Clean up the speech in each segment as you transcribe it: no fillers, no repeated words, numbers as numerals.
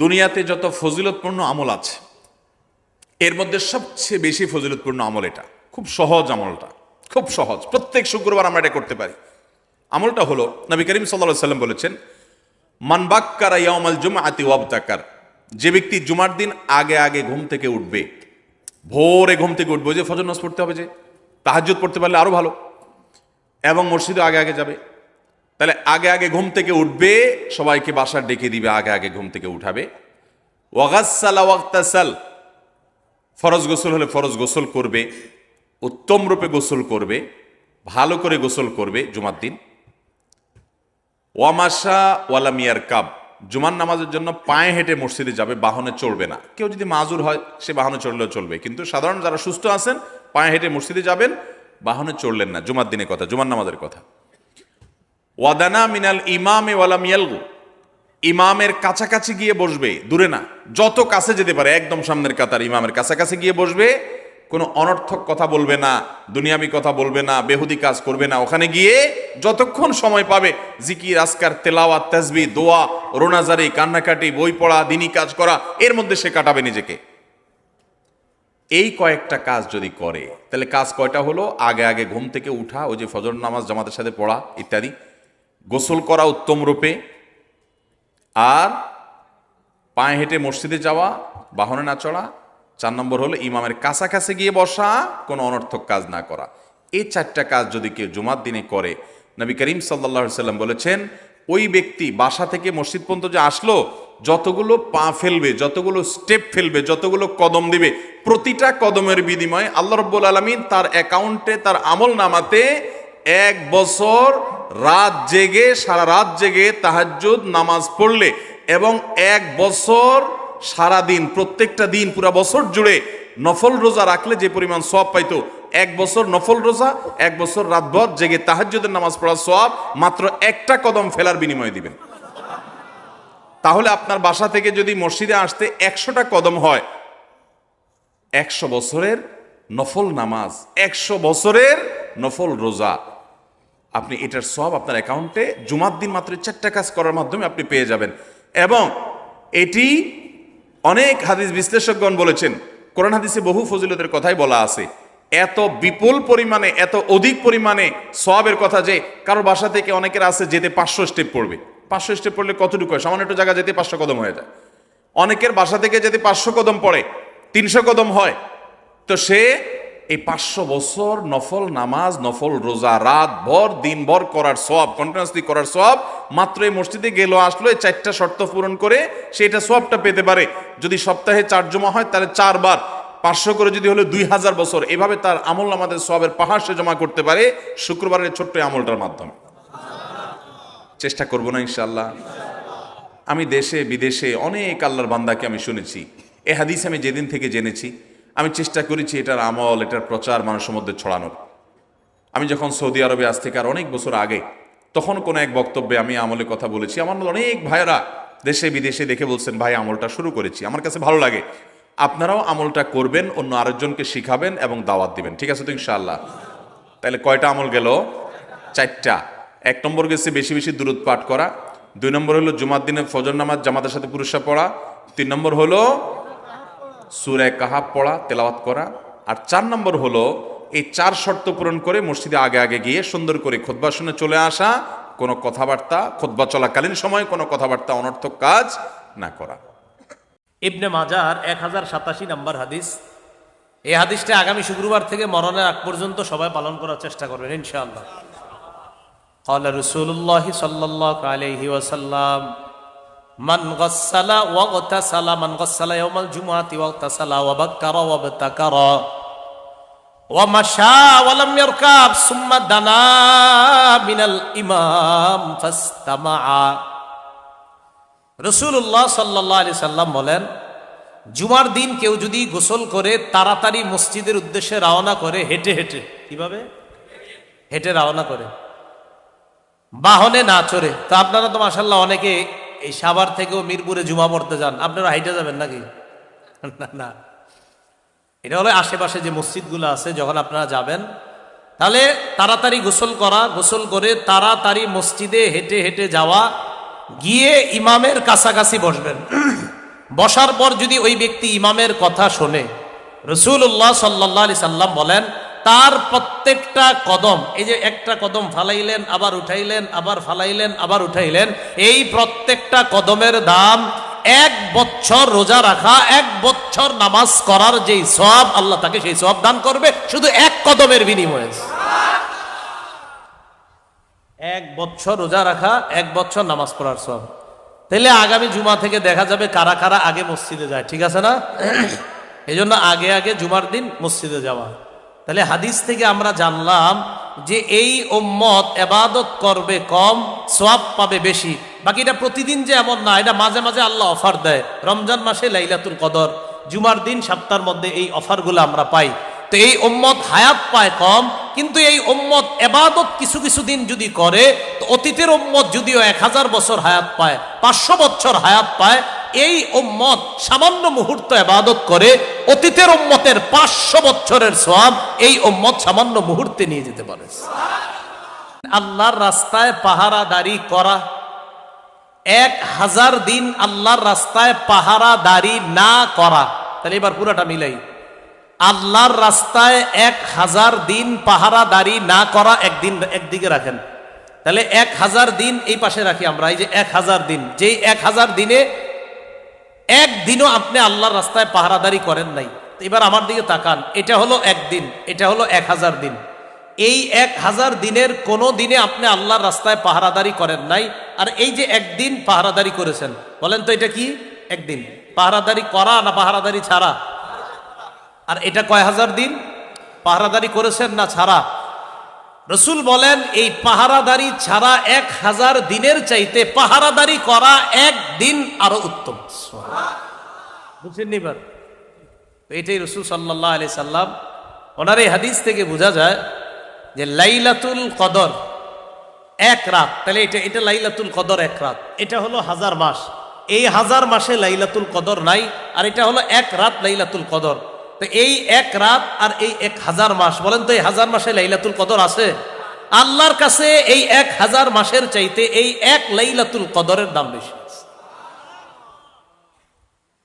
দুনিয়াতে যত ফজিলতপূর্ণ আমল আছে এর মধ্যে সবচেয়ে বেশি ফজিলতপূর্ণ আমল এটা। খুব সহজ আমলটা, খুব সহজ, প্রত্যেক শুক্রবার আমরা এটা করতে পারি। আমলটা হলো, নবী করিম সাল্লাল্লাহু আলাইহি ওয়াসাল্লাম বলেছেন, মান বাক্কারা ইয়াউমাল জুমআতি ওয়াবতাকার, যে ব্যক্তি জুমার দিন আগে আগে ঘুম থেকে উঠবে, ভোরে ঘুম থেকে উঠবে, যে ফজর নামাজ পড়তে হবে, যে তাহাজ্জুদ পড়তে পারলে আরো ভালো, এবং মসজিদে আগে আগে যাবে, তাহলে আগে আগে ঘুম থেকে উঠবে, সবাইকে বাসার ডেকে দিবে, আগে আগে ঘুম থেকে উঠাবে। ওয়াগাসসালা ওয়াগতাসাল, ফরজ গোসল হলে ফরজ গোসল করবে, উত্তম রূপে গোসল করবে, ভালো করে গোসল করবে জুমার দিন। ওয়ামাশা ওয়ালাম ইয়ারকাব, জুমার নামাজের জন্য পায়ে হেঁটে মসজিদে যাবে, বাহনে চড়বে না। কেউ যদি মাজুর হয় সে বাহনে চড়লেও চলবে, কিন্তু সাধারণ যারা সুস্থ আছেন পায়ে হেঁটে মসজিদে যাবেন, বাহনে চড়লেন না। জুমার দিনের কথা, জুমার নামাজের কথা। ওয়াদানা মিনাল ইমামে ওয়ালাম ইয়ালগু, ইমামের কাছাকাছি গিয়ে বসবে, দূরে না, যত কাছে যেতে পারে, একদম সামনের কাতার ইমামের কাছাকাছি গিয়ে বসবে, কোনো অনর্থক কথা বলবে না, দুনিয়াবি কথা বলবে না, বেহুদি কাজ করবে না। ওখানে গিয়ে যতক্ষণ সময় পাবে জিকির, আজকার, তেলাওয়াত, তাসবিহ, দোয়া, রোনাজারি, কান্নাকাটি, বই পড়া, দিনী কাজ করা, এর মধ্যে সে কাটাবে নিজেকে। এই কয়েকটা কাজ যদি করে, তাহলে কাজ কয়টা হলো? আগে আগে ঘুম থেকে উঠা, ওই যে ফজর নামাজ জামাতের সাথে পড়া ইত্যাদি, গোসল করা উত্তম রূপে, আর পায়ে হেঁটে মসজিদে যাওয়া, বাহনে না চড়া। 4 নম্বর হলো ইমামের কাছাকাছি গিয়ে বসা, কোনো অনর্থক কাজ না করা। এই 4টা কাজ যদি কেউ জুমার দিনে করে, নবী করিম সাল্লাল্লাহু আলাইহি সাল্লাম বলেছেন, ওই ব্যক্তি বাসা থেকে মসজিদ পর্যন্ত যে আসলো, যতগুলো পা ফেলবে, যতগুলো স্টেপ ফেলবে, যতগুলো কদম দিবে, প্রতিটা কদমের বিনিময়ে আল্লাহ রাব্বুল আলামিন তার অ্যাকাউন্টে, তার আমল নামাতে 1 বছর রাত জেগে, সারা রাত জেগে তাহাজ্জুদ নামাজ পড়লে, এবং 1 বছর সারা দিন, প্রত্যেকটা দিন পুরা বছর জুড়ে নফল রোজা রাখলে যে পরিমাণ সওয়াব পাইতো, 1 বছর নফল রোজা, 1 বছর রাতভর জেগে তাহাজ্জুদের নামাজ পড়ার সওয়াব মাত্র একটা কদম ফেলার বিনিময়ে দিবেন। তাহলে আপনার বাসা থেকে যদি মসজিদে আসতে 100টা কদম হয়, 100 বছরের নফল নামাজ, 100 বছরের নফল রোজা, আপনি এটার সওয়াব আপনার অ্যাকাউন্টে জুমার দিন মাত্র 4টা কাজ করার মাধ্যমে আপনি পেয়ে যাবেন। এবং এটি অনেক হাদিস বিশ্লেষকগণ বলেছেন, কোরআন হাদিসে বহু ফজিলতের কথাই বলা আছে, এত বিপুল পরিমাণে, এত অধিক পরিমাণে সওয়াবের কথা যে কারো বাসা থেকে অনেকের আছে যেতে 500 স্টেপ পড়বে। 500 স্টেপ পড়লে কতটুকু হয়? সামান্য একটু জায়গা যেতে 500 কদম হয়ে যায়। অনেকের বাসা থেকে যেতে 500 কদম পড়ে, 300 কদম হয়। তো সে এই 500 বছর নফল নামাজ, নফল রোজা, রাত ভর দিন ভর করার সওয়াব, কন্টিনিউয়াসলি করার সওয়াব মাত্র এই মসজিদে গেল, আসলো, এই 4টা শর্ত পূরণ করে সেটা সওয়াবটা পেতে পারে। যদি সপ্তাহে 4 জমা হয় তাহলে 4 বার 500 করে যদি হলো 2000 বছর, এভাবে তার আমল আমাদের সওয়াবের পাহাড় সে জমা করতে পারে শুক্রবারের ছোট্ট আমলটার মাধ্যমে। চেষ্টা করব না ইনশাআল্লাহ? আমি দেশে বিদেশে অনেক আল্লাহর বান্দাকে আমি শুনেছি, এই হাদিস আমি যেদিন থেকে জেনেছি, আমি চেষ্টা করেছি এটার আমল, এটার প্রচার মানুষের মধ্যে ছড়ানোর। আমি যখন সৌদি আরবে, আজ থেকে আর অনেক বছর আগে, তখন কোনো এক বক্তব্যে আমি আমলের কথা বলেছি। আমার অনেক ভাইয়েরা দেশে বিদেশে দেখে বলছেন, ভাই আমলটা শুরু করেছি, আমার কাছে ভালো লাগে, আপনারাও আমলটা করবেন, অন্য আরেকজনকে শিখাবেন এবং দাওয়াত দিবেন। ঠিক আছে তো ইনশাআল্লাহ? তাহলে কয়টা আমল গেল? 4টা। 1 নম্বর গেছে বেশি বেশি দুরূদ পাঠ করা, 2 নম্বর হলো জুমার দিনে ফজর নামাজ জামাতের সাথে পুরুষরা পড়া, 3 নম্বর হলো সূরা কাহাফ পড়া, তেলাওয়াত করা, আর 4 নম্বর হলো এই 4 শর্ত পূরণ করে মসজিদে আগে আগে গিয়ে সুন্দর করে খুতবা শুনে চলে আসা, কোনো কথাবার্তা, খুতবা চলাকালীন সময় কোনো কথাবার্তা, অনর্থক কাজ না করা। ইবনে মাজার 1087 নম্বর হাদিস। এই হাদিসটা আগামী শুক্রবার থেকে মরণের আগ পর্যন্ত সবাই পালন করার চেষ্টা করবেন ইনশাআল্লাহ। قال رسول الله صلى الله عليه وسلم من غسل واغتسل من غسل يوم الجمعة واغتسل وبكر وابتكر ومشى ولم يركب ثم دنا من الإمام فاستمع। রাসূলুল্লাহ সাল্লাল্লাহু আলাইহি সাল্লাম বলেন, জুমার দিন কেউ যদি গোসল করে তাড়াতাড়ি মসজিদের উদ্দেশ্যে রওনা করে, হেঁটে হেঁটে, কিভাবে? হেঁটে রওনা করে, বাহনে না চড়ে। তো আপনারা তো মাশাআল্লাহ অনেকে এই সাভার থেকেও মিরপুরে জুমা পড়তে যান, আপনারা হাইটে যাবেন নাকি? না না, এটা হলো আশেপাশে যে মসজিদগুলো আছে, যখন আপনারা যাবেন তাহলে তাড়াতাড়ি গোসল করা, গোসল করে তাড়াতাড়ি মসজিদে হেঁটে হেঁটে যাওয়া, গিয়ে ইমামের কাছাকাছি বসবেন। বসার পর যদি ওই ব্যক্তি ইমামের কথা শোনে, রাসূলুল্লাহ সাল্লাল্লাহু আলাইহি সাল্লাম বলেন তার প্রত্যেকটা কদম, এই যে একটা কদম ফালাইলেন আবার উঠাইলেন, আবার ফালাইলেন আবার উঠাইলেন, এই প্রত্যেকটা কদমের দাম 1 বছর রোজা রাখা, 1 বছর নামাজ করার যেই সওয়াব, আল্লাহ তাকে সেই সওয়াব দান করবে শুধু 1 কদমের বিনিময়ে। 1 বছর রোজা রাখা, 1 বছর নামাজ পড়ার সওয়াব। তাহলে আগামী জুমা থেকে দেখা যাবে কারা কারা আগে মসজিদে যায়, ঠিক আছে না? এই জন্য আগে আগে জুমার দিন মসজিদে যাওয়া। তাহলে হাদিস থেকে আমরা জানলাম যে এই উম্মত ইবাদত করবে কম, সওয়াব পাবে বেশি। বাকিটা প্রতিদিন যে এমন না, এটা মাঝে মাঝে আল্লাহ অফার দেয়। রমজান মাসে লাইলাতুল কদর, জুমার দিন সপ্তাহের মধ্যে এই অফারগুলো আমরা পাই। তো এই উম্মত হায়াত পায় কম, কিন্তু এই উম্মত ইবাদত কিছু কিছু দিন যদি করে, তো অতীতের উম্মত যদিও 1000 বছর হায়াত পায়, 500 বছর হায়াত পায়, এই উম্মত সামান্য মুহূর্ত ইবাদত করে অতীতের উম্মতের 500 বছরের সওয়াব এই উম্মত সামান্য মুহূর্তে নিয়ে যেতে পারে। আল্লাহর রাস্তায় পাহারাদারি করা, 1000 দিন আল্লাহর রাস্তায় পাহারাদারি না করা। তাহলে এবার পুরোটা মিলাই, আল্লাহর রাস্তায় 1000 দিন পাহারাদারি না করা, একদিন একদিকে রাখেন, তাহলে 1000 দিন এই পাশে রাখি আমরা। এই যে 1000 দিন, যেই 1000 দিনে একদিনও আপনি আল্লাহর রাস্তায় পাহারাদারি করেন নাই, এবার আমার দিকে তাকান, এটা হলো একদিন, এটা হলো 1000 দিন। এই 1000 দিনের কোনো দিনে আপনি আল্লাহর রাস্তায় পাহারাদারি করেন নাই, আর এই যে একদিন পাহারাদারি করেছেন, বলেন তো এটা কি? একদিন পাহারাদারি করা না পাহারাদারি ছাড়া? আর এটা কয় হাজার দিন পাহারাদারি করেছেন না ছাড়া? রসুল বলেন এই পাহারাদারি ছাড়া 1000 দিনের চাইতে পাহারাদারি করা একদিন আরো উত্তম। বুঝছেন এবার? এটাই রসুল সাল্লাল্লাহু আলাইহি সাল্লাম, ওনার এই হাদিস থেকে বোঝা যায় যে লাইলাতুল কদর 1 রাত, তাহলে এটা লাইলাতুল কদর 1 রাত, এটা হলো 1000 মাস। এই 1000 মাসে লাইলাতুল কদর নাই, আর এটা হলো 1 রাত লাইলাতুল কদর। তো এই 1 রাত আর এই 1000 মাস, বলেন তো এই 1000 মাসে লাইলাতুল কদর আছে? আল্লাহর কাছে এই 1000 মাসের চাইতে এই 1 লাইলাতুল কদরের দাম বেশি।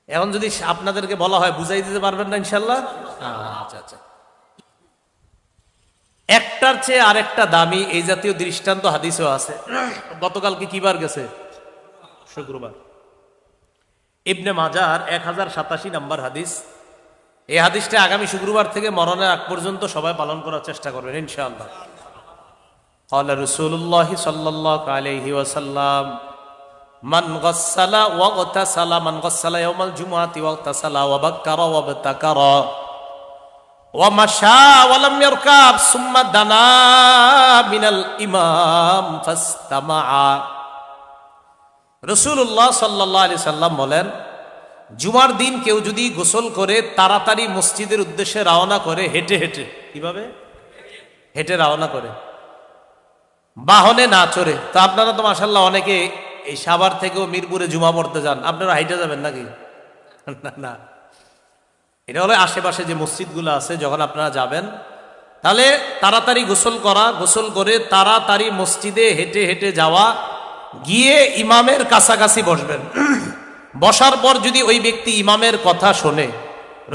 এখন যদি আপনাদেরকে বলা হয়, বুঝাই দিতে পারবেন না ইনশাল্লাহ? আচ্ছা আচ্ছা। একটার চেয়ে আরেকটা দামি, এই জাতীয় দৃষ্টান্ত হাদিসও আছে। গতকালকে কি বার গেছে? শুক্রবার। ইবনে মাজার 1087 নম্বর হাদিস। এই হাদিসটা আগামী শুক্রবার থেকে মরণের আগ পর্যন্ত সবাই পালন করার চেষ্টা করবেন ইনশাআল্লাহ। قال رسول الله صلى الله عليه وسلم من غسل واغتسل من غسل يوم الجمعة واغتسل وبكر وابتكر ومشى ولم يركب ثم دنا من الإمام فاستمع। রাসূলুল্লাহ সাল্লাল্লাহু আলাইহি সাল্লাম বলেন, জুমার দিন কেউ যদি গোসল করে তাড়াতাড়ি মসজিদের উদ্দেশ্যে রওনা করে, হেঁটে হেঁটে, কিভাবে? হেঁটে রওনা করে, বাহনে না চড়ে। তো আপনারা তো মাশাআল্লাহ অনেকে এই সাভার থেকেও মিরপুরে জুমা পড়তে যান, আপনারা হাইটে যাবেন নাকি? না, এটা হলো আশেপাশে যে মসজিদগুলো আছে, যখন আপনারা যাবেন তাহলে তাড়াতাড়ি গোসল করা, গোসল করে তাড়াতাড়ি মসজিদে হেঁটে হেঁটে যাওয়া, গিয়ে ইমামের কাছাকাছি বসবেন। বসার পর যদি ওই ব্যক্তি ইমামের কথা শোনে,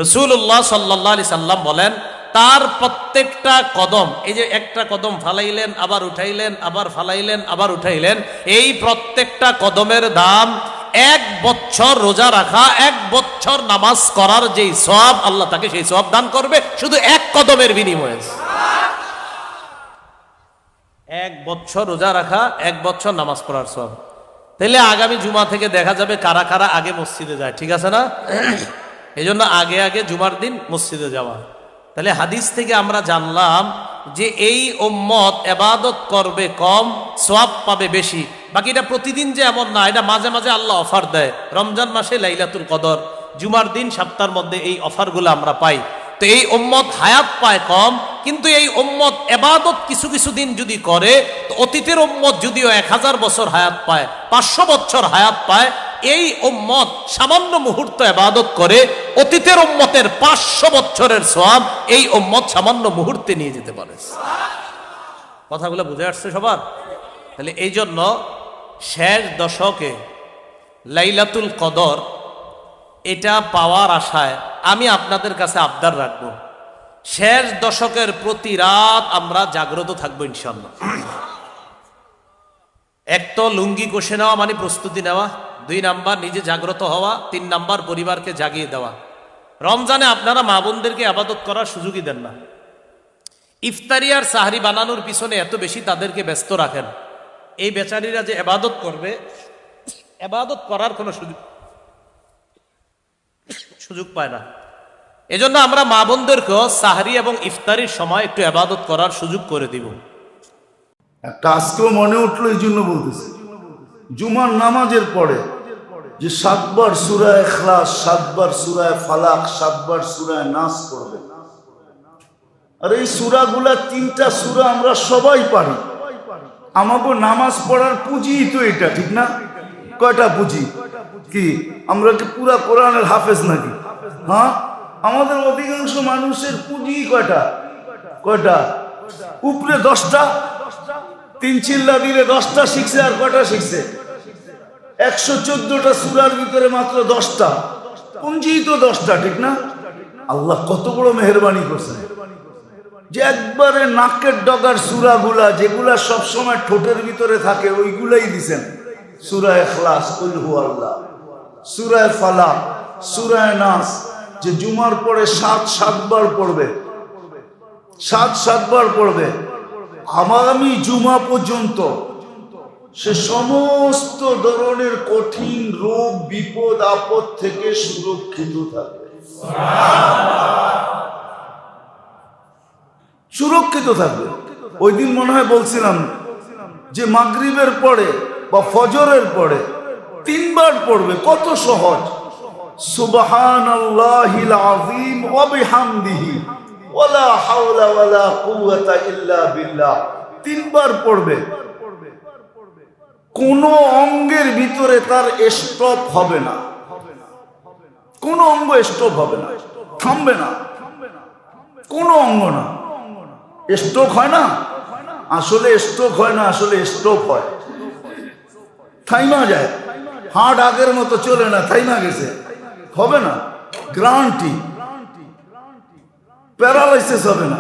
রাসূলুল্লাহ সাল্লাল্লাহু আলাইহি সাল্লাম বলেন তার প্রত্যেকটা কদম, এই যে একটা কদম ফালাইলেন আবার উঠাইলেন, আবার ফালাইলেন আবার উঠাইলেন, এই প্রত্যেকটা কদমের দাম 1 বছর রোজা রাখা, 1 বছর নামাজ করার যেই সওয়াব, আল্লাহ তাকে সেই সওয়াব দান করবে শুধু 1 কদমের বিনিময়ে। 1 বছর রোজা রাখা, 1 বছর নামাজ পড়ার সওয়াব। তাহলে আগামী জুমা থেকে দেখা যাবে কারা কারা আগে মসজিদে যায়, ঠিক আছে না? এই জন্য আগে আগে জুমার দিন মসজিদে যাওয়া। তাহলে হাদিস থেকে আমরা জানলাম যে এই উম্মত ইবাদত করবে কম, সওয়াব পাবে বেশি। বাকিটা প্রতিদিন যে এমন না, এটা মাঝে মাঝে আল্লাহ অফার দেয়। রমজান মাসে লাইলাতুল কদর, জুমার দিন সপ্তাহের মধ্যে এই অফারগুলো আমরা পাই। তো এই উম্মত হায়াত পায় কম, কিন্তু এই উম্মত ইবাদত কিছু কিছু দিন যদি করে, তো অতীতের উম্মত যদিও 1000 বছর হায়াত পায়, 500 বছর হায়াত পায়, এই উম্মত সামান্য মুহূর্ত ইবাদত করে অতীতের উম্মতের 500 বছরের সওয়াব এই উম্মত সামান্য মুহূর্তে নিয়ে যেতে পারে। কথাগুলো বুঝে আসছে সবার? তাহলে এই জন্য শেষ দশকে লাইলাতুল কদর এটা পাওয়ার আশায় আমি আপনাদের কাছে আবদার রাখবো, শেষ দশকের প্রতি রাত আমরা জাগ্রত থাকবো ইনশাল্লাহ। এক তো লুঙ্গি কষে নেওয়া মানে প্রস্তুতি নেওয়া, 2 নাম্বার নিজে জাগ্রত হওয়া, 3 নাম্বার পরিবারকে জাগিয়ে দেওয়া। রমজানে আপনারা মা বোনদেরকে আবাদত করার সুযোগই দেন না, ইফতারি আর সাহরি বানানোর পিছনে এত বেশি তাদেরকে ব্যস্ত রাখেন, এই বেচারীরা যে আবাদত করবে, আবাদত করার কোনো সুযোগ পায় না। এজন্য আমরা মা বোনদেরকেও সাহরি এবং ইফতারির সময় একটু আবাদত করার সুযোগ করে দিব। একটা আজকেও মনে উঠলো, এই জন্য বলতেছি, জুমার নামাজের পরে যে 7 বার সূরা ইখলাস, 7 বার সূরা ফালাক, 7 বার সূরা নাস পড়বে। আর এই সূরাগুলা 3টা সূরা আমরা সবাই পারি। আমাকে নামাজ পড়ার পুঁজি তো এটা, ঠিক না? কয়টা পুঁজি? কি আমরা কি পুরা কোরআনের হাফেজ নাকি? হ্যাঁ, আমাদের অধিকাংশ মানুষের পুঁজি কয়টা? উপরে 10টা, 3 চিল্লা দিলে 10টা শিখছে। আর কয়টা শিখছে? 114টা সূরার ভিতরে মাত্র 10টা, পুঁজি তো 10টা, ঠিক না? আল্লাহ কত বড় মেহেরবানি করছেন যে একবারে নাকের ডগার সূরাগুলা, যেগুলা সবসময় ঠোঁটের ভিতরে থাকে, ওইগুলাই দিছেন। সূরা ইখলাস, কুল হুয়াল্লাহ, সূরা ফালাক, সূরা নাস, যে জুমার পরে 7 বার পড়বে, 7 বার পড়বে আগামী জুমা পর্যন্ত, সে সমস্ত ধরনের কঠিন রোগ বিপদ আপদ থেকে সুরক্ষিত থাকবে, সুরক্ষিত থাকবে। ওই দিন মনে হয় বলছিলাম যে মাগরিবের পরে বা ফজরের পরে 3 বার পড়বে, কত সহজ। সুবহানাল্লাহিল আযীম ওয়া বিহামদিহি ওয়ালা হাওলা ওয়ালা কুওয়াতা ইল্লা বিল্লাহ, 3 বার পড়বে। কোন অঙ্গের ভিতরে তার স্টপ হবে না, কোন অঙ্গ স্টপ হবে না, থামবে না, কোন অঙ্গ না। স্ট্রোক হয় না, আসলে স্ট্রোক হয় না, আসলে স্টপ হয়, থাইমা যায়। হার্ট আগের মতো চলে না, থাইমা গেছে, হবে না, গ্যারান্টি। প্যারালাইসিস হবে না,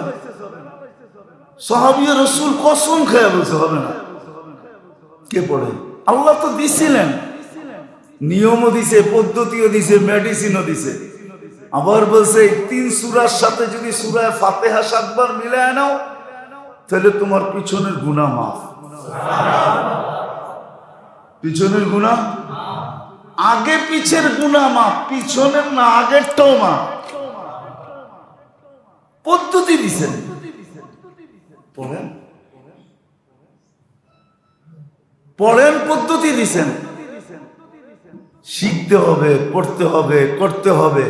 সাহাবী রাসূল কসম খেয়ে বলছে হবে না। কে পড়ে? আল্লাহ তো দিছিলেন, নিয়মও দিছে, পদ্ধতিও দিছে, মেডিসিনও দিছে। আবার বলছে এই 3 সূরার সাথে যদি সূরা ফাতিহা 7 বার মিলায় নাও, তাহলে তোমার পিছনের গুনাহ মাফ। পিছনের গুনাহ, আগে পিছের গুনাহ মাফ, পিছনের না আগেরটাও মাফ। পদ্ধতি দিছেন, পড়েন পড়েন, পদ্ধতি দিছেন। শিখতে হবে, পড়তে হবে, করতে হবে,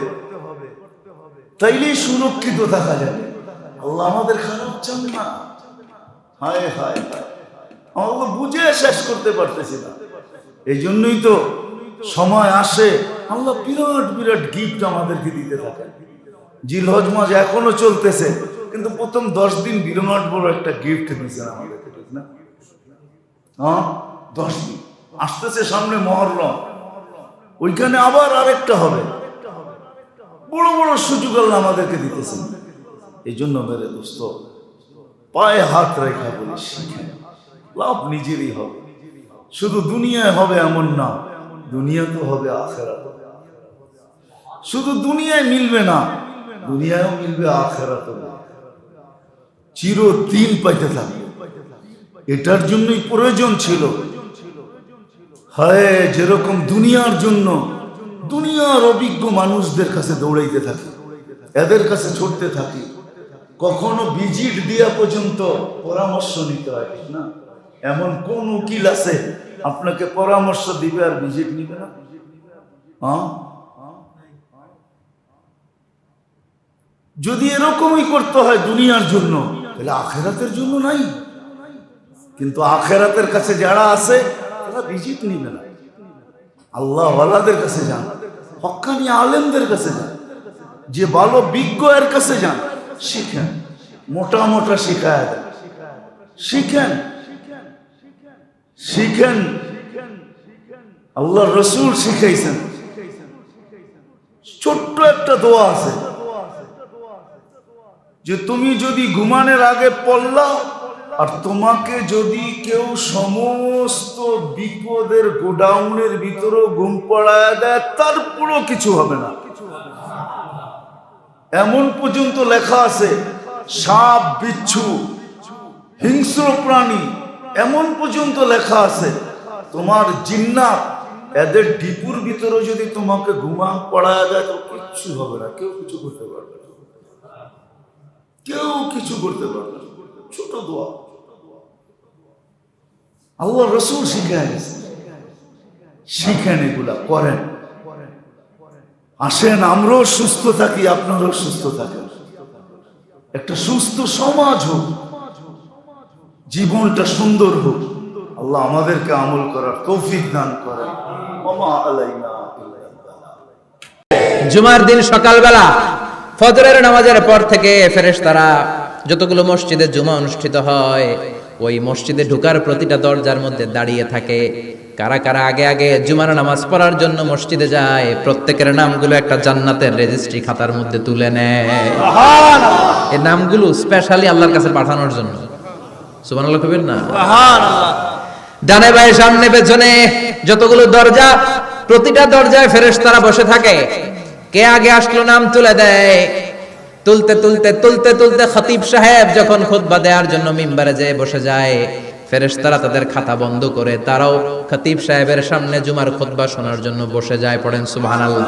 তাইলেই সুরক্ষিত থাকা যাবে। আল্লাহ আমাদের খারাপ চান না। হায় হায়, আমরা বুঝে শেষ করতে পারতেছি না। এই জন্যই তো সময় আসে আল্লাহ বিরাট বিরাট গিফট আমাদেরকে দিতে থাকে। জিলহজ মাস এখনো চলতেছে, কিন্তু প্রথম 10 দিন বিরাট বড় একটা গিফট দিয়েছেন আমাদেরকে, ঠিক না? হ্যাঁ, 10 দিন আসতেছে সামনে মহররম, ওইখানে আবার আরেকটা হবে। বড় বড় সুযোগ আল্লাহ আমাদেরকে দিতেছেন। এই জন্য মেরে দোস্ত, পায়ে হাত রেখা বলি শিখেন, লাভ নিজেরই হবে। শুধু দুনিয়ায় হবে এমন না, দুনিয়া তো হবে আখিরাত। শুধু দুনিয়ায় মিলবে না, দুনিয়ায়ও মিলবে, আখিরাত চিরদিন পাইতে থাকবে। এটার জন্যই প্রয়োজন ছিল। হায়, যেরকম দুনিয়ার জন্য দুনিয়ার অভিজ্ঞ মানুষদের কাছে দৌড়াইতে থাকি, এদের কাছে ছুটতে থাকি, কখনো ভিজিট দিয়া পর্যন্ত পরামর্শ নিতে হয়, ঠিক না? এমন কোন উকিল আছে আপনাকে পরামর্শ দিবে আর ভিজিট নিবে না? হ্যাঁ, যদি এরকমই করতে হয় দুনিয়ার জন্য, তাহলে আখেরাতের জন্য নাই। কিন্তু আখেরাতের কাছে যারা আছে তারা ভিজিট নিবে না। আল্লাহ ওয়ালাদের কাছে যান, হক্কানি আলেমদের কাছে যান, যে ভালো বিজ্ঞ এর কাছে যান, শিখেন, মোটা মোটা শিখায় দেন, শিখেন শিখেন। আল্লাহ রসুল শিখাইছেন, ছোট্ট একটা দোয়া আছে যে তুমি যদি ঘুমানোর আগে পড়লা, আর তোমাকে যদি কেউ সমস্ত বিপদের গোডাউনের ভিতরেও ঘুম পড়ায় দেয়, তারপরও কিছু হবে না। এমন পর্যন্ত লেখা আছে, সাপ, বিচ্ছু, হিংস্র প্রাণী, এমন পর্যন্ত লেখা আছে, তোমার জিন্নাত এদের ডিপুর ভিতরে যদি তোমাকে ঘুমা পড়ায় দেয় তো কিচ্ছু হবে না, কেউ কিছু করতে পারবে না, কেউ কিছু করতে পারবে না। ছোট দোয়া আল্লাহ রসুল শিখায় গেছে, শিখেন, এগুলা করেন। আসেন আমরাও সুস্থ থাকি, আপনারাও সুস্থ থাকেন, একটা সুস্থ সমাজ হোক, জীবনটা সুন্দর হোক। আল্লাহ আমাদেরকে আমল করার তৌফিক দান করেন। ওমা আলাইনা ইল্লাল বালাগ। জুমার দিন সকালবেলা ফজরের নামাজের পর থেকে ফেরেশতারা যতগুলো মসজিদে জুমা অনুষ্ঠিত হয়, ওই মসজিদে ঢোকার প্রতিটা দরজার মধ্যে দাঁড়িয়ে থাকে। কারা কারা আগে আগে জুমার নামাজ পড়ার জন্য মসজিদে যায়, প্রত্যেকের নামগুলো একটা জান্নাতের রেজিস্ট্রি খাতার মধ্যে তুলে নেয়। এই নামগুলো স্পেশালি আল্লাহর কাছে পাঠানোর জন্য। সুবহানাল্লাহ কবির না? ডানে বায়ে সামনে পেছনে যতগুলো দরজা, প্রতিটা দরজায় ফেরেশতারা বসে থাকে। কে আগে আসলো নাম তুলে দেয়। তুলতে তুলতে তুলতে তুলতে খতিব সাহেব যখন খুতবা দেওয়ার জন্য মিম্বারে যেয়ে বসে যায়, ফেরেশতারা তাদের খাতা বন্ধ করে তারাও খতিব সাহেবের সামনে জুমার খুতবা শোনার জন্য বসে যায়। পড়েন সুবহানাল্লাহ।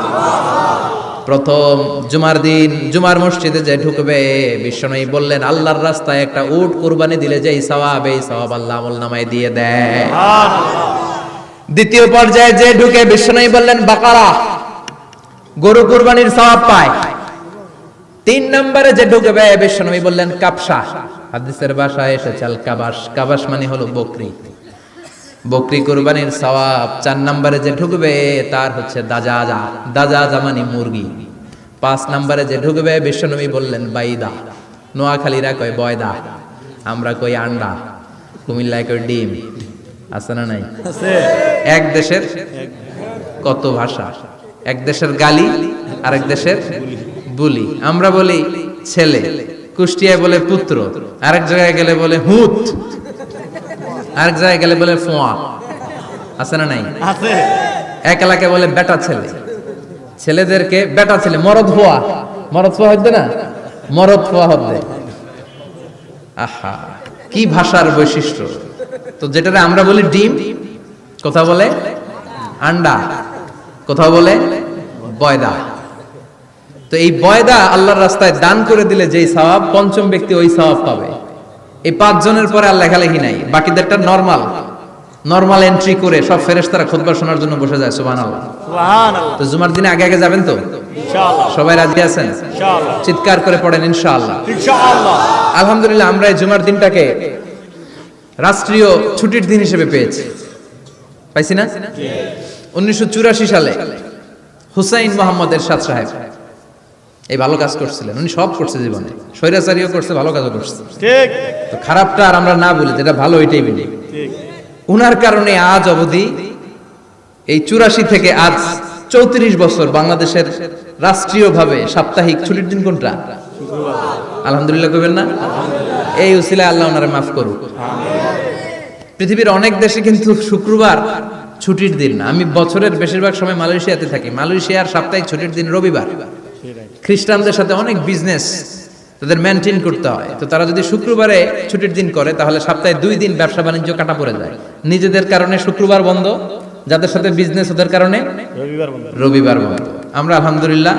প্রথম জুমার দিন জুমার মসজিদে যে ঢুকবে, বিশ্বনবী বললেন আল্লাহর রাস্তায় একটা উট কুরবানি দিলে যেই সওয়াব, এই সওয়াব আল্লাহ আমলনামায় দিয়ে দেয়। দ্বিতীয় পর্যায়ে যে ঢুকে, বিশ্বনবী বললেন বাকারা, গরু কুরবানির সওয়াব পায়। তিন নম্বরে যে ঢুকবে, বিশ্বনবী বললেন কাবসা, হাদিসের ভাষায় এসেছে আল কাবাস, কাবাস মানে হলো বকরি, বকরি কুরবানির সওয়াব। চার নম্বরে যে ঢুকবে তার হচ্ছে দাজাজা, দাজাজা মানে মুরগি। পাঁচ নম্বরে যে ঢুকবে, বিশ্বনবী বললেন বাইদা, নোয়াখালীরা কয় বয়দা, আমরা কই আন্ডা, কুমিল্লায় কই ডিম। আছে না নাই? এক দেশের কত ভাষা, এক দেশের গালি আরেক দেশের বুলি। আমরা বলি ছেলে, কুষ্টিয়ায় বলে পুত্র, আরেক জায়গায় গেলে বলে হুত, আরেক জায়গায় গেলে বলে ফোয়া। আছে না নাই? এক এলাকায় বলে বেটা ছেলে, ছেলেদেরকে বেটা ছেলে, মরদ ফোয়া, মরদ ফোয়া হইতে না, মরদ ফোয়া হতে। আহা, কি ভাষার বৈশিষ্ট্য। তো যেটারে আমরা বলি ডিম, কথা বলে আন্ডা, কথা বলে বয়দা। তো এই বয়দা আল্লাহর রাস্তায় দান করে দিলে যেই সওয়াব, পঞ্চম ব্যক্তি ওই সওয়াব পাবে। এই 5 জনের পরে আর লেখালেখি নাই, বাকিদেরটা নরমাল এন্ট্রি করে সব ফেরেশতারা খুতবা শোনার জন্য বসে যায়। সুবহানাল্লাহ। তো জুমার দিনে আগে আগে যাবেন তো ইনশাআল্লাহ? সবাই রাজি আছেন? ইনশাআল্লাহ। চিৎকার করে পড়েন ইনশাআল্লাহ। ইনশাআল্লাহ। আলহামদুলিল্লাহ, আমরা এই জুমার দিনটাকে রাষ্ট্রীয় ছুটির দিন হিসেবে পেয়েছি, পাইছি না? 1984 সালে হুসাইন মোহাম্মদ এরশাদ সাহেব এই ভালো কাজ করছিলেন। উনি সব করছে জীবনে, স্বৈরাচারীও করছে, ভালো কাজও করছে। ঠিক। তো খারাপটা আর আমরা না বলি, যেটা ভালো ওইটাই বলি। ঠিক। উনার কারণে আজ অবধি এই 84 থেকে আজ 34 বছর বাংলাদেশের রাষ্ট্রীয়ভাবে সাপ্তাহিক ছুটির দিন কোনটা? আলহামদুলিল্লাহ কইবেন না? এই উসিলায় আল্লাহ ওনারে মাফ করুক। পৃথিবীর অনেক দেশে কিন্তু শুক্রবার ছুটির দিন না। আমি বছরের বেশিরভাগ সময় মালয়েশিয়াতে থাকি। মালয়েশিয়ার সাপ্তাহিক ছুটির দিন রবিবার। খ্রিস্টানদের সাথে অনেক বিজনেস তাদের মেনটেন করতে হয়। তো তারা যদি শুক্রবারে ছুটির দিন করে, তাহলে সপ্তাহে 2 দিন ব্যবসা বাণিজ্য কাটা পড়ে যায়। নিজেদের কারণে শুক্রবার বন্ধ, যাদের সাথে বিজনেস ওদের কারণে রবিবার বন্ধ। আমরা আলহামদুলিল্লাহ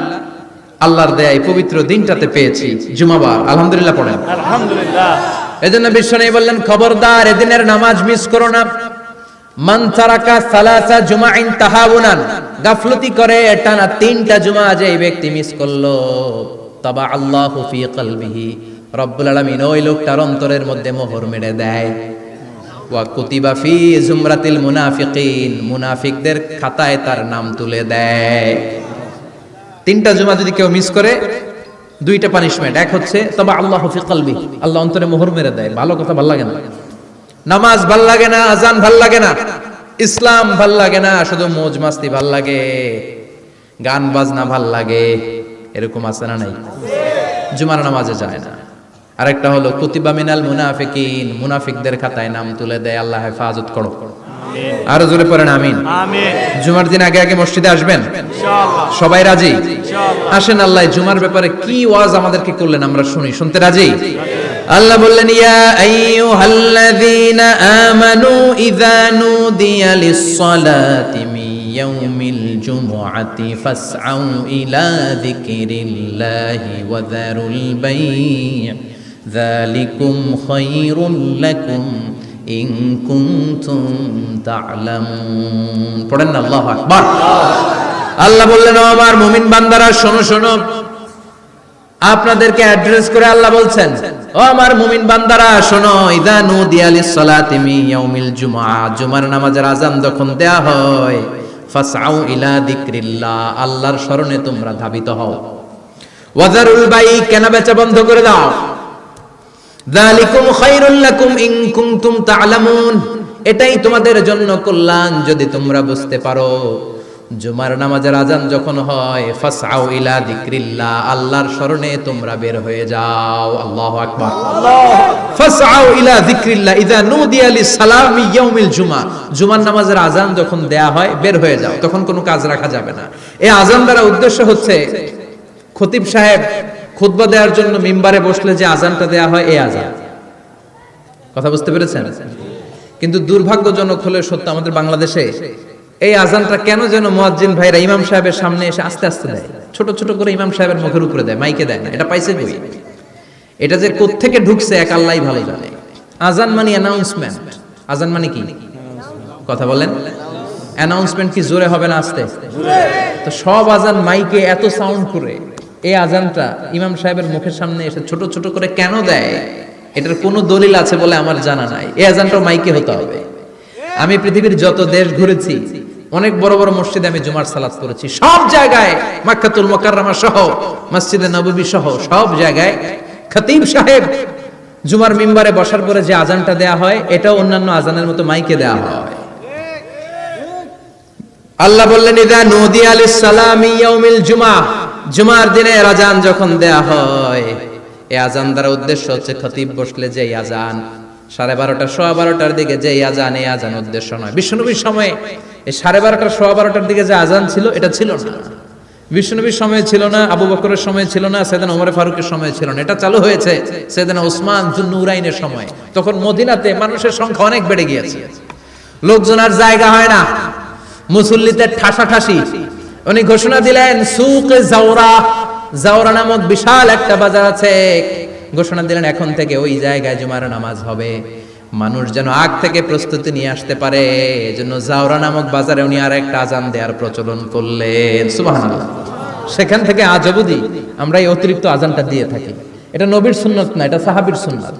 আল্লাহর দয়ায় পবিত্র দিনটাতে পেয়েছি জুমাবার। আলহামদুলিল্লাহ পড়েন আলহামদুলিল্লাহ। এজন্য বিশ্বনবী বললেন খবরদার এদিনের নামাজ মিস করো না। মান তারাকা সালাসা জুমাইন তাহাউনান, গাফলতি করে টানা 3টা জুমা যে ব্যক্তি মিস করলো, তাবা আল্লাহু ফি কলবিহি, রব্বুল আলামিন ওই লোকটার অন্তরের মধ্যে মোহর মেরে দেয়। ওয়া কুতিবা ফি জুমরাতিল মুনাফিকিন, মুনাফিকদের খাতায় তার নাম তুলে দেয়। 3টা জুমা যদি কেউ মিস করে, 2টা পানিশমেন্ট। এক হচ্ছে তাবা আল্লাহু ফি কলবি, আল্লাহ অন্তরে মোহর মেরে দেয়। ভালো কথা ভাল লাগে না, নামাজ ভাল লাগে না, আজান ভাল লাগে না, ইসলাম ভাল লাগে না, শুধু মौज মাস্তি ভাল লাগে। গান বাজনা ভাল লাগে, এরকম আছে না নাই? জুমার নামাজে যায় না। আরেকটা হলো কুতিবা মিনাল মুনাফিকিন, মুনাফিকদের খাতায় নাম তুলে দেয়। আল্লাহ হেফাজত করো। আরো জোরে পড়েন আমিন। জুমার দিন আগে আগে মসজিদে আসবেন সবাই? রাজি? আসেন, আল্লাহ জুমার ব্যাপারে কি ওয়াজ আমাদেরকে করলেন আমরা শুনি। শুনতে রাজি? আল্লাহ বললেন, ইয়া আইয়ুহাল্লাযীনা আমানু ইযা নুদিয়া লিস-সালাতি মিন ইয়াউমিল জুমুআতি ফাসআউ ইলা যিকরিল্লাহি ওয়া যারুল বাই', যালিকুম খায়রুল লাকুম ইন কুনতুম তা'লামুন। পড়েন না আল্লাহু আকবার। আল্লাহ বললেন, ও আমার মুমিন বান্দারা শোনো শোনো। আপনাদেরকে অ্যাড্রেস করে আল্লাহ বলছেন, ও আমার মুমিন বান্দারা শোনো, ইযা নুদিয়া লিস-সালাতি মিন ইয়াউমিল জুমআ, জুমার নামাজের আযান যখন দেয়া হয়, ফাসআউ ইলা যিকরিল্লাহ, আল্লাহর স্মরণে তোমরা ধাবিত হও। ওয়া যারুল বাই', কেনা বেচা বন্ধ করে দাও। যালিকুম খায়রুল লাকুম ইন কুনতুম তা'লামুন, এটাই তোমাদের জন্য কল্যাণ যদি তোমরা বুঝতে পারো। জুমার নামাজের আযান যখন হয়, ফাসআউ ইলা যিকরিল্লাহ, আল্লাহর স্মরণে তোমরা বের হয়ে যাও। আল্লাহু আকবার। ফাসআউ ইলা যিকরিল্লাহ ইযা নুদিয়া লিস-সালামি ইয়াউমিল জুমআ, জুমার নামাজের আযান যখন দেয়া হয় বের হয়ে যাও, তখন কোনো কাজ রাখা যাবে না। এই আযান দ্বারা উদ্দেশ্য হচ্ছে খতিব সাহেব খুতবা দেওয়ার জন্য মিম্বারে বসলে যে আযানটা দেয়া হয়, এই আযান। কথা বুঝতে পেরেছেন? কিন্তু দুর্ভাগ্যজনক হলে সত্য, আমাদের বাংলাদেশে এই আযানটা কেন যেন মুয়াজ্জিন ভাইরা ইমাম সাহেবের সামনে এসে আস্তে আস্তে দেয়, ছোট ছোট করে ইমাম সাহেবের মুখের উপরে দেয়, মাইকে দেয় না। এটা পাইছে কই? এটা যে কোত্থেকে ঢুকছে এক আল্লাহই ভালো জানে। আযান মানে অ্যানাউন্সমেন্ট। আযান মানে কি? কথা বলেন। অ্যানাউন্সমেন্ট কি জোরে হবে না আস্তে? তো সব আযান মাইকে এত সাউন্ড করে, এই আযানটা ইমাম সাহেবের মুখের সামনে এসে ছোট ছোট করে কেন দেয়? এটার কোনো দলিল আছে বলে আমার জানা নাই। এই আযানটাও মাইকে হতে হবে। আমি পৃথিবীর যত দেশ ঘুরেছি, অনেক বড় বড় মসজিদে আমি জুমার সালাত করেছি, সব জায়গায় মক্কাতুল মুকাররমা সহ মসজিদে নববী সহ সব জায়গায় খতিব সাহেব জুমার মিম্বারে বসার পরে যে আযানটা দেয়া হয়, এটাও অন্যান্য আযানের মতো মাইকে দেয়া হয়। আল্লাহ বললেন, ইযা নুদিয়া লিস-সালামি ইয়াউমিল জুমআ, জুমার দিনের আযান যখন দেয়া হয়, এই আযান দ্বারা উদ্দেশ্য হচ্ছে খতিব বসলে যে আযান 12:30 12:15 দিকে যে আযান, এই আযান উদ্দেশ্য নয়। বিশ্বনবীর সময়ে এই 12:30 12:15 দিকে যে আযান ছিল, এটা ছিল না। বিশ্বনবীর সময় ছিল না, আবু বকরের সময় ছিল না, সাইয়েদনা ওমর ফারুকের সময় ছিল না। এটা চালু হয়েছে সাইয়েদনা উসমান যুন্নুরাইনের সময়। তখন মদিনাতে মানুষের সংখ্যা অনেক বেড়ে গিয়েছে, লোকজন আর জায়গা হয় না, মুসল্লিদের ঠাসাঠাসি। উনি ঘোষণা দিলেন, সুকে জাওরা, জাওরা নামক বিশাল একটা বাজার আছে, ঘোষণা দিলেন এখন থেকে ওই জায়গায় জুমার নামাজ হবে। মানুষ যেন আগ থেকে প্রস্তুতি নিয়ে আসতে পারে, এজন্য জাওরা নামক বাজারে উনি আর একটা আযান দেওয়ার প্রচলন করলেন। সুবহানাল্লাহ। সেখান থেকে আজ অবধি আমরা এই অতিরিক্ত আযানটা দিয়ে থাকি। এটা নবীর সুন্নাত না, এটা সাহাবীর সুন্নাত।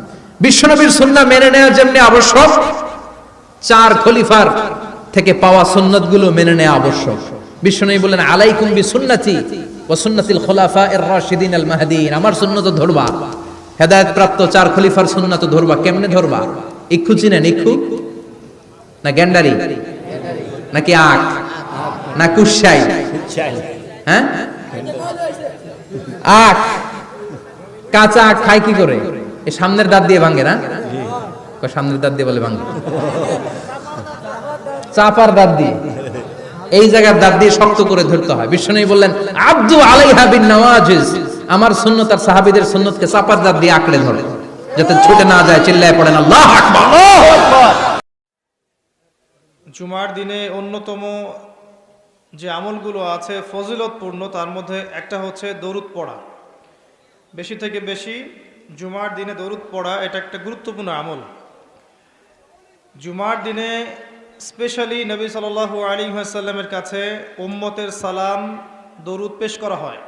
বিশ্বনবীর সুন্নাহ মেনে নেওয়া যেমনি আবশ্যক, 4 খলিফার থেকে পাওয়া সুন্নাতগুলো মেনে নেওয়া আবশ্যক। বিশ্বনবী বলেন, আলাইকুম বিসুন্নতি ওয়া সুন্নাতিল খুলাফায়ে রাশিদিন আল মাহদিয়িন, আমার সুন্নাত ধরবা। হেদায়েত প্রাপ্ত 4 খলিফার সুন্নাত ধরবা। কেমনে ধরবা? ইক্ষু চিনেন? ইক্ষু না গ্যান্ডারি নাকি আখ না কুশাই? হ্যাঁ, আখ। কাঁচা আখ খায় কি করে? এই সামনের দাঁত দিয়ে ভাঙে না? সামনের দাঁত দিয়ে বলে ভাঙে, চাপার দাঁত দিয়ে, এই জায়গার দাঁত দিয়ে শক্ত করে ধরতে হয়। বিশ্বনবী বললেন, আব্দু আলাইহা বিন নওয়াজিজ, আমার সুন্নাত আর সাহাবীদের সুন্নাতকে চাপার দাঁত দিয়ে আঁকড়ে ধরে, যাতে ছুটে না যায়। চিল্লায় পড়েন আল্লাহু আকবার। জুমার দিনে অন্যতম যে আমলগুলো আছে ফজিলতপূর্ণ, তার মধ্যে একটা হচ্ছে দরুদ পড়া। বেশি থেকে বেশি জুমার দিনে দরুদ পড়া, এটা একটা গুরুত্বপূর্ণ আমল। জুমার দিনে স্পেশালি নবী সাল্লাল্লাহু আলাইহি ওয়াসাল্লামের কাছে উম্মতের সালাম দরুদ পেশ করা হয়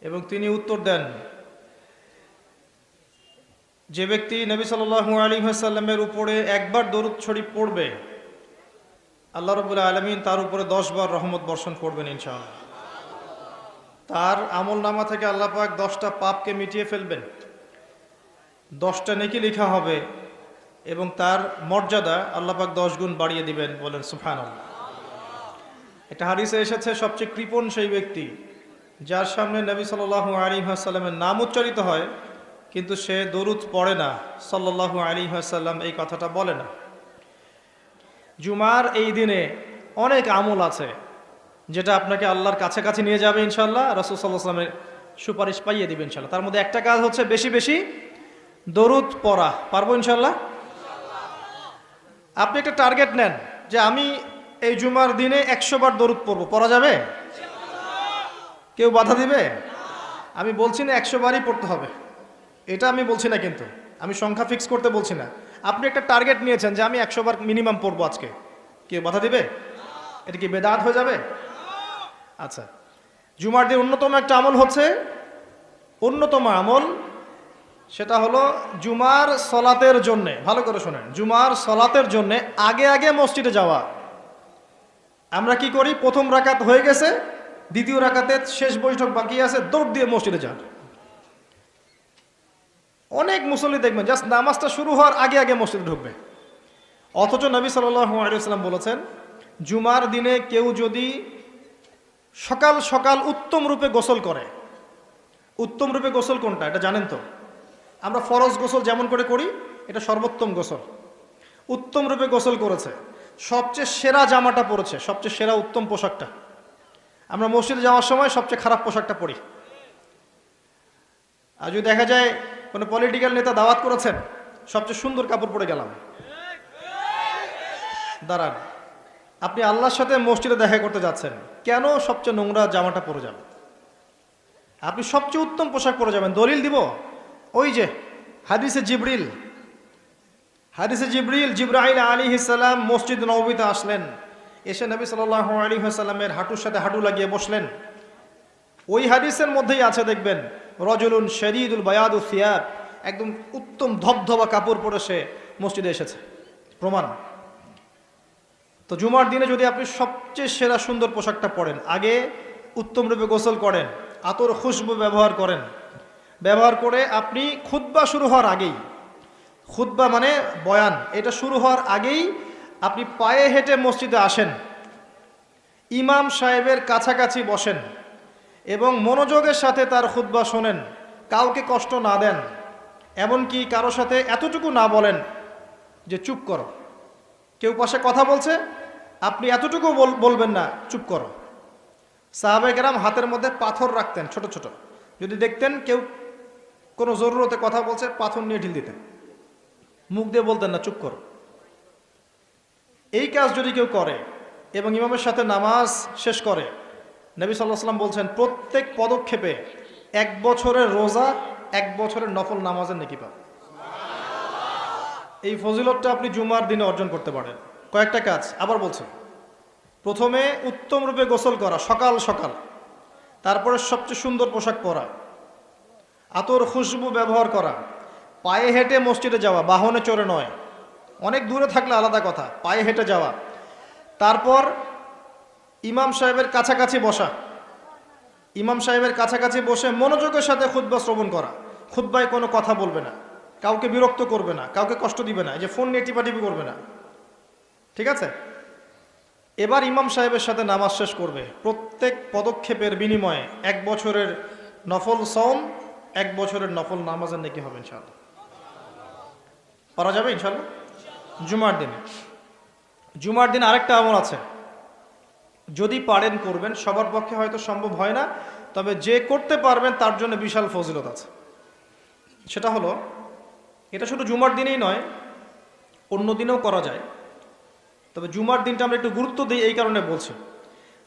এবং তিনি উত্তর দেন। যে ব্যক্তি নবী সাল্লাল্লাহু আলাইহি ওয়াসাল্লামের উপরে একবার দরুদ শরীফ পড়বে, আল্লাহ রাব্বুল আলামিন তার উপরে 10 বার রহমত বর্ষণ করবেন ইনশাআল্লাহ। তার আমল নামা থেকে আল্লাহ পাক 10টা পাপকে মিটিয়ে ফেলবেন, 10টা নেকি লেখা হবে এবং তার মর্যাদা আল্লাহ পাক 10 গুণ বাড়িয়ে দিবেন। বলেন সুবহানাল্লাহ। একটা হাদিসে এসেছে সবচেয়ে কৃপণ সেই ব্যক্তি যার সামনে নবী সাল্লাল্লাহু আলাইহি ওয়াসাল্লামের নাম উচ্চারিত হয় কিন্তু সে দরুদ পড়ে না, সাল্লাল্লাহু আলাইহি ওয়াসাল্লাম এই কথাটা বলে না। জুমার এই দিনে অনেক আমল আছে যেটা আপনাকে আল্লাহর কাছাকাছি নিয়ে যাবে ইনশাআল্লাহ, রাসূল সাল্লাল্লাহু আলাইহি ওয়াসাল্লামের সুপারিশ পাইয়ে দিবে ইনশাআল্লাহ। তার মধ্যে একটা কাজ হচ্ছে বেশি বেশি দরুদ পড়া। পারবো ইনশাআল্লাহ? আপনি একটা টার্গেট নেন যে আমি এই জুমার দিনে 100 বার দরুদ পড়বো, পড়া যাবে? কেউ বাধা দিবে? আমি বলছি না 100 বারই পড়তে হবে, এটা আমি বলছি না, কিন্তু আমি সংখ্যা ফিক্স করতে বলছি না। আপনি একটা টার্গেট নিয়েছেন যে আমি 100 বার মিনিমাম পড়বো আজকে, কেউ বাধা দিবে? এটা কি বেদাত হয়ে যাবে? আচ্ছা, জুমার দিন অন্যতম একটা আমল হচ্ছে, অন্যতম আমল সেটা হলো জুমার সলাতের জন্যে, ভালো করে শোনেন, জুমার সলাতের জন্যে আগে আগে মসজিদে যাওয়া। আমরা কি করি, প্রথম রাকাত হয়ে গেছে, দ্বিতীয় রাকাতে শেষ বৈঠক বাকি আছে, দৌড় দিয়ে মসজিদে যান। অনেক মুসল্লি দেখবেন জাস্ট নামাজটা শুরু হওয়ার আগে আগে মসজিদে ঢুকবে, অথচ নবী সাল্লাল্লাহু আলাইহি ওয়াসাল্লাম বলেছেন জুমার দিনে কেউ যদি সকাল সকাল উত্তম রূপে গোসল করে, উত্তম রূপে গোসল কোনটা এটা জানেন তো? আমরা ফরজ গোসল যেমন করে করি, এটা সর্বোত্তম গোসল। উত্তম রূপে গোসল করেছে, সবচেয়ে সেরা জামাটা পরেছে, সবচেয়ে সেরা উত্তম পোশাকটা। আমরা মসজিদে যাওয়ার সময় সবচেয়ে খারাপ পোশাকটা পরি। আর যদি দেখা যায় কোনো পলিটিক্যাল নেতা দাওয়াত করেছেন, সবচেয়ে সুন্দর কাপড় পরে গেলাম, দাঁড়ান, আপনি আল্লাহর সাথে মসজিদে দেখা করতে যাচ্ছেন, কেন সবচেয়ে নোংরা জামাটা পরে যাবেন? আপনি সবচেয়ে উত্তম পোশাক পরে যাবেন। দলিল দিব, ওই যে হাদিসে জিবরিল, জিবরাইল আলাইহিস সালাম মসজিদ নববীতে আসলেন, এসে নবী সাল্লাল্লাহু আলাইহি ওয়াসাল্লামের হাঁটুর সাথে হাঁটু লাগিয়ে বসলেন। ওই হাদিসের মধ্যেই আছে দেখবেন, রজুলুন শরীদুল বায়াদু সিয়াব, একদম উত্তম ধবধবা কাপড় পরে সে মসজিদে এসেছে, প্রমাণ। তো জুমার দিনে যদি আপনি সবচেয়ে সেরা সুন্দর পোশাকটা পরেন, আগে উত্তম রূপে গোসল করেন, আতর খুশবু ব্যবহার করেন, ব্যবহার করে আপনি খুতবা শুরু হওয়ার আগেই, খুতবা মানে বয়ান, এটা শুরু হওয়ার আগেই আপনি পায়ে হেঁটে মসজিদে আসেন, ইমাম সাহেবের কাছাকাছি বসেন এবং মনোযোগের সাথে তার খুতবা শোনেন, কাউকে কষ্ট না দেন, এমনকি কারোর সাথে এতটুকু না বলেন যে চুপ করো। কেউ পাশে কথা বলছে, আপনি এতটুকু বলবেন না চুপ করো। সাহাবায়ে কেরাম হাতের মধ্যে পাথর রাখতেন ছোট ছোট, যদি দেখতেন কেউ কোনো জরুরতে কথা বলছে, পাথর নিয়ে ঢিল দিতেন, মুখ দিয়ে বলতেন না চুপ করো। এই কাজ যদি কেউ করে এবং ইমামের সাথে নামাজ শেষ করে, নবী সাল্লাল্লাহু আলাইহি ওয়াসাল্লাম বলছেন প্রত্যেক পদক্ষেপে 1 বছরের রোজা, 1 বছরের নফল নামাজের নেকি পাবেন। এই ফজিলতটা আপনি জুমার দিনে অর্জন করতে পারেন। কয়েকটা কাজ আবার বলছি, প্রথমে উত্তম রূপে গোসল করা সকাল সকাল, তারপরে সবচেয়ে সুন্দর পোশাক পরা, আতর খুশবু ব্যবহার করা, পায়ে হেঁটে মসজিদে যাওয়া, বাহনে চড়ে নয়, অনেক দূরে থাকলে আলাদা কথা, পায়ে হেঁটে যাওয়া, তারপর ইমাম সাহেবের কাছাকাছি বসা, ইমাম সাহেবের কাছাকাছি বসে মনোযোগের সাথে খুতবা শ্রবণ করা, খুতবায় কোনো কথা বলবে না, কাউকে বিরক্ত করবে না, কাউকে কষ্ট দিবে না, এই যে ফোন নিয়ে টিপাটিপি করবে না, ঠিক আছে? এবার ইমাম সাহেবের সাথে নামাজ শেষ করবে, প্রত্যেক পদক্ষেপের বিনিময়ে 1 বছরের নফল সওম, 1 বছরের নফল নামাজের নেকি হবে ইনশাআল্লাহ। পারা যাবে ইনশাআল্লাহ জুমার দিনে। জুমার দিন আরেকটা আমল আছে, যদি পারেন করবেন, সবার পক্ষে হয়তো সম্ভব হয় না, তবে যে করতে পারবেন তার জন্য বিশাল ফজিলত আছে। সেটা হলো, এটা শুধু জুমার দিনেই নয়, অন্য দিনেও করা যায়, তবে জুমার দিনটা আমরা একটু গুরুত্ব দিই এই কারণে বলছি,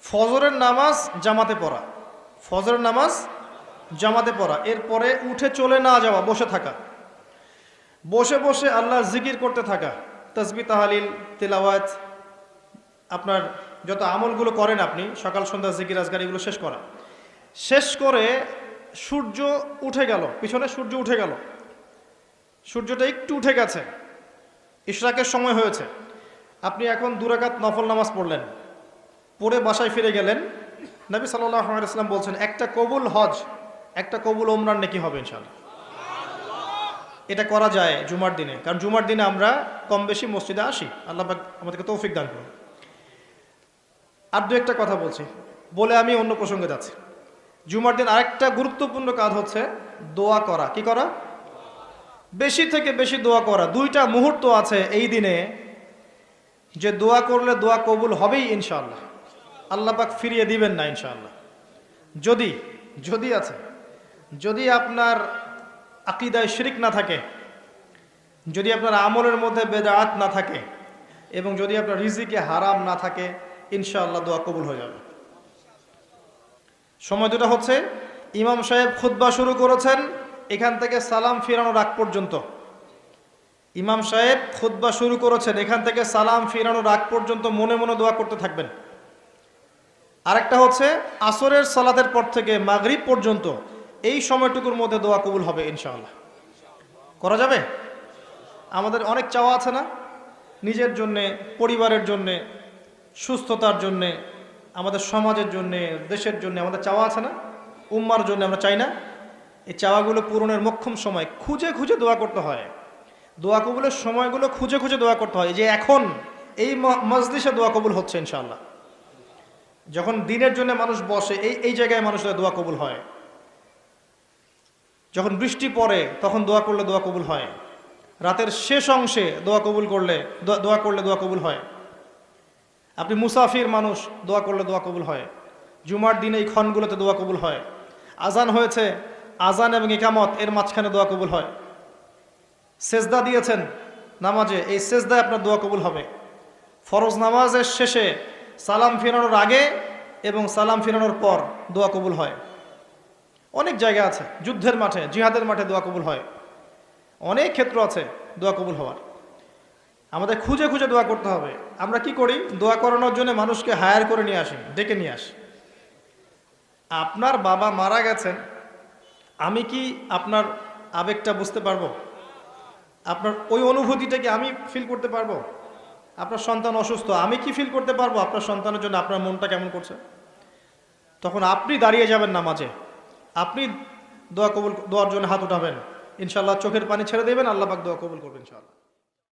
ফজরের নামাজ জামাতে পড়া, ফজরের নামাজ জামাতে পড়া, এরপরে উঠে চলে না যাওয়া, বসে থাকা, বসে বসে আল্লাহর জিকির করতে থাকা, তাসবিহ তাহলিল তিলাওয়াত, আপনার যত আমলগুলো করেন আপনি সকাল সন্ধ্যা জিকির আজকার, এগুলো শেষ করা, শেষ করে সূর্য উঠে গেল, পিছনে সূর্য উঠে গেল, সূর্যটা একটু উঠে গেছে, ইশরাকের সময় হয়েছে, আপনি এখন 2 রাকাত নফল নামাজ পড়লেন, পড়ে বাসায় ফিরে গেলেন, নবী সাল্লাল্লাহু আলাইহি ওয়াসাল্লাম বলছেন একটা কবুল হজ, একটা কবুল ওমরার নেকি হবে ইনশাআল্লাহ। এটা করা যায় জুমার দিনে, কারণ জুমার দিনে আমরা কম বেশি মসজিদে আসি, আল্লাহ পাক আমাদেরকে তৌফিক দান করুন। আর দু একটা কথা বলছি, বলে আমি অন্য প্রসঙ্গে যাচ্ছি। জুমার দিন আরেকটা গুরুত্বপূর্ণ কাজ হচ্ছে দোয়া করা। কি করা? বেশি থেকে বেশি দোয়া করা। দুইটা মুহূর্ত আছে এই দিনে যে দোয়া করলে দোয়া কবুল হবেই ইনশাআল্লাহ, আল্লাহ পাক ফিরিয়ে দিবেন না ইনশাআল্লাহ। যদি আছে, যদি আপনার আকীদায় শিরক না থাকে, যদি আপনার আমলের মধ্যে বেদাত না থাকে, এবং যদি আপনার রিজিকে হারাম না থাকে, ইনশাআল্লাহ দোয়া কবুল হয়ে যাবে। সময় দুটো হচ্ছে, ইমাম সাহেব খুতবা শুরু করেছেন, এখান থেকে সালাম ফিরানোর আগ পর্যন্ত। ইমাম সাহেব খুতবা শুরু করেছেন, এখান থেকে সালাম ফিরানোর আগ পর্যন্ত মনে মনে দোয়া করতে থাকবেন। আরেকটা হচ্ছে আসরের সালাতের পর থেকে মাগরিব পর্যন্ত, এই সময়টুকুর মধ্যে দোয়া কবুল হবে ইনশাআল্লাহ। করা যাবে? আমাদের অনেক চাওয়া আছে না? নিজের জন্যে, পরিবারের জন্যে, সুস্থতার জন্যে, আমাদের সমাজের জন্যে, দেশের জন্য আমাদের চাওয়া আছে না? উম্মার জন্য আমরা চাই না? এই চাওয়াগুলো পূরণের মোক্ষম সময় খুঁজে খুঁজে দোয়া করতে হয়। দোয়া কবুলের সময়গুলো খুঁজে খুঁজে দোয়া করতে হয়। যে এখন এই মজলিসে দোয়া কবুল হচ্ছে ইনশাআল্লাহ। যখন দিনের জন্য মানুষ বসে, এই জায়গায় মানুষের দোয়া কবুল হয়। যখন বৃষ্টি পড়ে তখন দোয়া করলে দোয়া কবুল হয়। রাতের শেষ অংশে দোয়া করলে দোয়া কবুল হয়। আপনি মুসাফির মানুষ, দোয়া করলে দোয়া কবুল হয়। জুমার দিনে এই ক্ষণগুলোতে দোয়া কবুল হয়। আজান হয়েছে, আজান এবং ইকামত এর মাঝখানে দোয়া কবুল হয়। সেজদা দিয়েছেন নামাজে, এই সেজদায় আপনার দোয়া কবুল হবে। ফরজ নামাজের শেষে সালাম ফিরানোর আগে এবং সালাম ফিরানোর পর দোয়া কবুল হয়। অনেক জায়গা আছে, যুদ্ধের মাঠে, জিহাদের মাঠে দোয়া কবুল হয়। অনেক ক্ষেত্র আছে দোয়া কবুল হওয়ার। আমাদের খুঁজে খুঁজে দোয়া করতে হবে। আমরা কি করি? দোয়া করানোর জন্য মানুষকে হায়ার করে নিয়ে আসি, ডেকে নিয়ে আসি। আপনার বাবা মারা গেছেন, আমি কি আপনার আবেগটা বুঝতে পারবো? আপনার ওই অনুভূতিটা কি আমি ফিল করতে পারবো? আপনার সন্তান অসুস্থ, আমি কি ফিল করতে পারবো আপনার সন্তানের জন্য আপনার মনটা কেমন করছে? তখন আপনি দাঁড়িয়ে যাবেন নামাজে, আপনি দোয়ার জন্য হাত উঠাবেন, ইনশাআল্লাহ চোখের পানি ছেড়ে দেবেন, আল্লাহ পাক দোয়া কবুল করবেন ইনশাআল্লাহ।